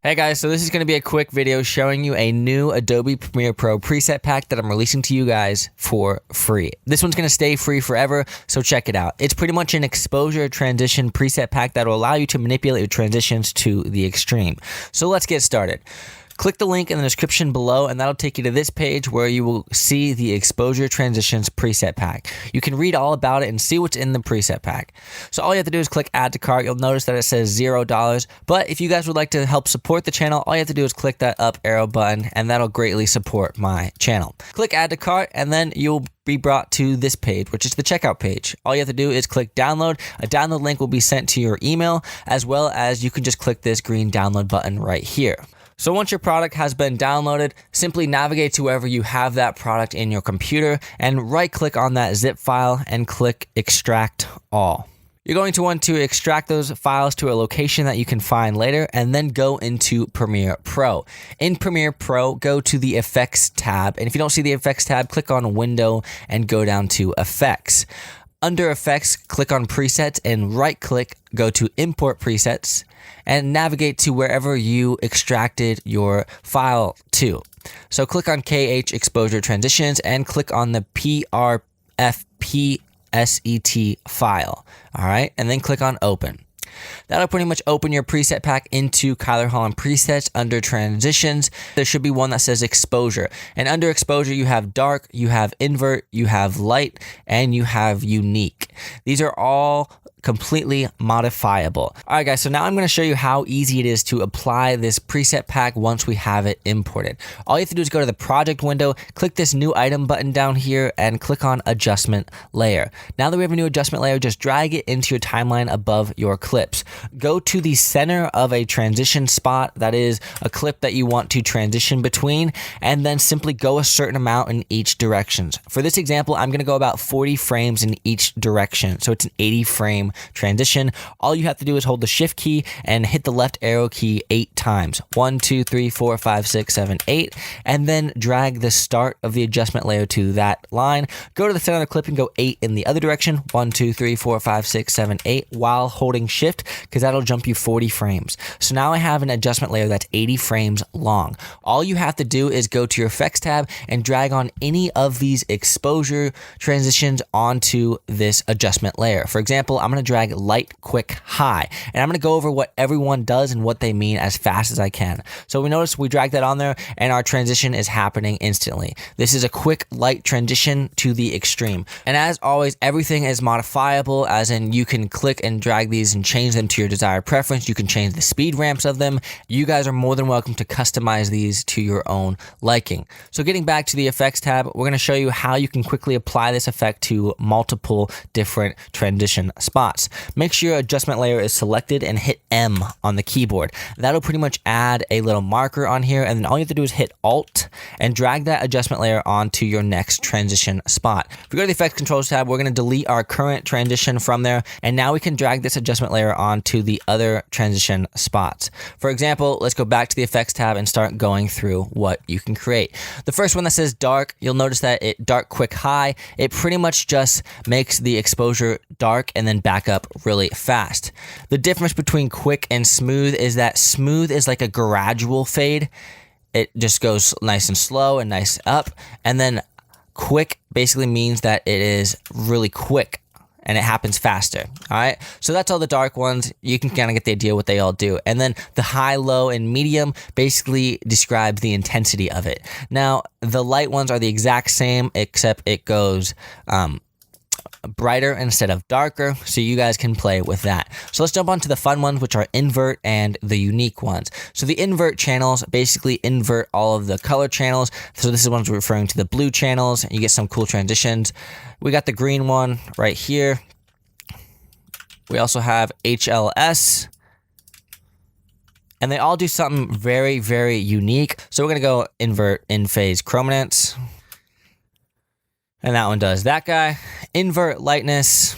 Hey guys, so this is going to be a quick video showing you a new Adobe Premiere Pro preset pack that I'm releasing to you guys for free. This one's going to stay free forever, so check it out. It's pretty much an exposure transition preset pack that will allow you to manipulate your transitions to the extreme. So let's get started. Click the link in the description below and that'll take you to this page where you will see the Exposure Transitions preset pack. You can read all about it and see what's in the preset pack. So all you have to do is click add to cart. You'll notice that it says $0. But if you guys would like to help support the channel, all you have to do is click that up arrow button and that'll greatly support my channel. Click add to cart and then you'll be brought to this page, which is the checkout page. All you have to do is click download. A download link will be sent to your email, as well as you can just click this green download button right here. So once your product has been downloaded, simply navigate to wherever you have that product in your computer and right click on that zip file and click extract all. You're going to want to extract those files to a location that you can find later and then go into Premiere Pro. In Premiere Pro, go to the Effects tab, and if you don't see the Effects tab, click on Window and go down to Effects. Under Effects, click on Presets and right click, go to Import Presets and navigate to wherever you extracted your file to. So click on KH Exposure Transitions and click on the PRFPSET file. All right, and then click on Open. That'll pretty much open your preset pack into Holland presets. Under transitions, there should be one that says exposure. And under exposure, you have dark, you have invert, you have light, and you have unique. These are all completely modifiable. All right, guys, so now I'm going to show you how easy it is to apply this preset pack once we have it imported. All you have to do is go to the project window, click this new item button down here, and click on adjustment layer. Now that we have a new adjustment layer, just drag it into your timeline above your clips. Go to the center of a transition spot, that is a clip that you want to transition between, and then simply go a certain amount in each direction. For this example, I'm going to go about 40 frames in each direction, so it's an 80 frame transition. All you have to do is hold the shift key and hit the left arrow key 8 times. 1, 2, 3, 4, 5, 6, 7, 8, and then drag the start of the adjustment layer to that line. Go to the center of the clip and go 8 in the other direction. 1, 2, 3, 4, 5, 6, 7, 8 while holding shift, because that'll jump you 40 frames. So now I have an adjustment layer that's 80 frames long. All you have to do is go to your effects tab and drag on any of these exposure transitions onto this adjustment layer. For example, I'm going to drag light, quick, high, and I'm going to go over what everyone does and what they mean as fast as I can. So we notice we drag that on there and our transition is happening instantly. This is a quick light transition to the extreme. And as always, everything is modifiable, as in you can click and drag these and change them to your desired preference. You can change the speed ramps of them. You guys are more than welcome to customize these to your own liking. So getting back to the effects tab, we're going to show you how you can quickly apply this effect to multiple different transition spots. Make sure your adjustment layer is selected and hit M on the keyboard. That'll pretty much add a little marker on here, and then all you have to do is hit Alt and drag that adjustment layer onto your next transition spot. If we go to the Effects Controls tab, we're going to delete our current transition from there, and now we can drag this adjustment layer onto the other transition spots. For example, let's go back to the Effects tab and start going through what you can create. The first one that says dark, you'll notice that it dark, quick, high. It pretty much just makes the exposure dark and then back up really fast. The difference between quick and smooth is that smooth is like a gradual fade. It just goes nice and slow and nice up, and then quick basically means that it is really quick and it happens faster. All right, so that's all the dark ones. You can kind of get the idea what they all do. And then the high, low, and medium basically describes the intensity of it. Now the light ones are the exact same, except it goes brighter instead of darker, so you guys can play with that. So let's jump on to the fun ones, which are invert and the unique ones. So the invert channels basically invert all of the color channels. So this is ones referring to the blue channels, and you get some cool transitions. We got the green one right here. We also have HLS, and they all do something very, very unique. So we're gonna go invert in phase Chrominance. And that one does that guy. Invert lightness.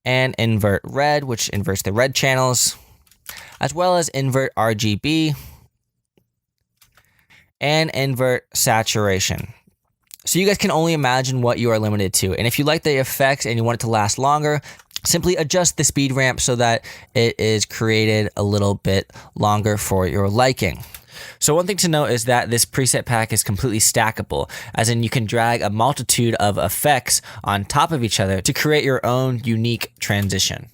And invert red, which inverts the red channels. As well as invert RGB. And invert saturation. So you guys can only imagine what you are limited to. And if you like the effects and you want it to last longer, simply adjust the speed ramp so that it is created a little bit longer for your liking. So one thing to note is that this preset pack is completely stackable, as in you can drag a multitude of effects on top of each other to create your own unique transition.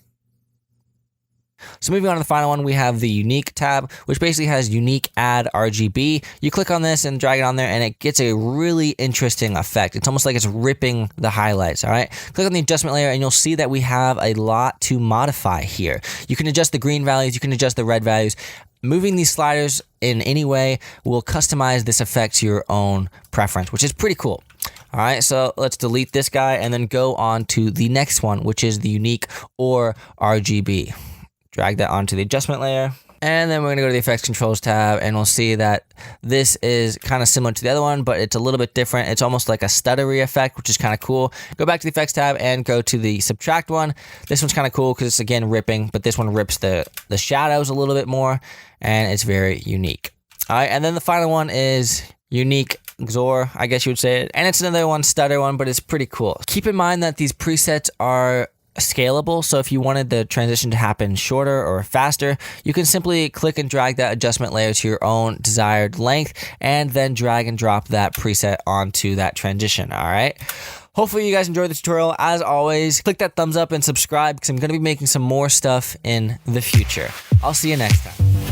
So moving on to the final one, we have the Unique tab, which basically has Unique Add RGB. You click on this and drag it on there, and it gets a really interesting effect. It's almost like it's ripping the highlights, all right? Click on the adjustment layer, and you'll see that we have a lot to modify here. You can adjust the green values, you can adjust the red values. Moving these sliders in any way will customize this effect to your own preference, which is pretty cool. All right, so let's delete this guy and then go on to the next one, which is the Unique or RGB. Drag that onto the adjustment layer. And then we're gonna go to the effects controls tab, and we'll see that this is kind of similar to the other one, but it's a little bit different. It's almost like a stuttery effect, which is kind of cool. Go back to the effects tab and go to the subtract one. This one's kind of cool because it's again ripping, but this one rips the shadows a little bit more, and it's very unique. All right, and then the final one is Unique XOR, I guess you would say it. And it's another one, stutter one, but it's pretty cool. Keep in mind that these presets are scalable, so if you wanted the transition to happen shorter or faster, you can simply click and drag that adjustment layer to your own desired length, and then drag and drop that preset onto that transition. All right, hopefully you guys enjoyed the tutorial. As always, click that thumbs up and subscribe, because I'm going to be making some more stuff in the future. I'll see you next time.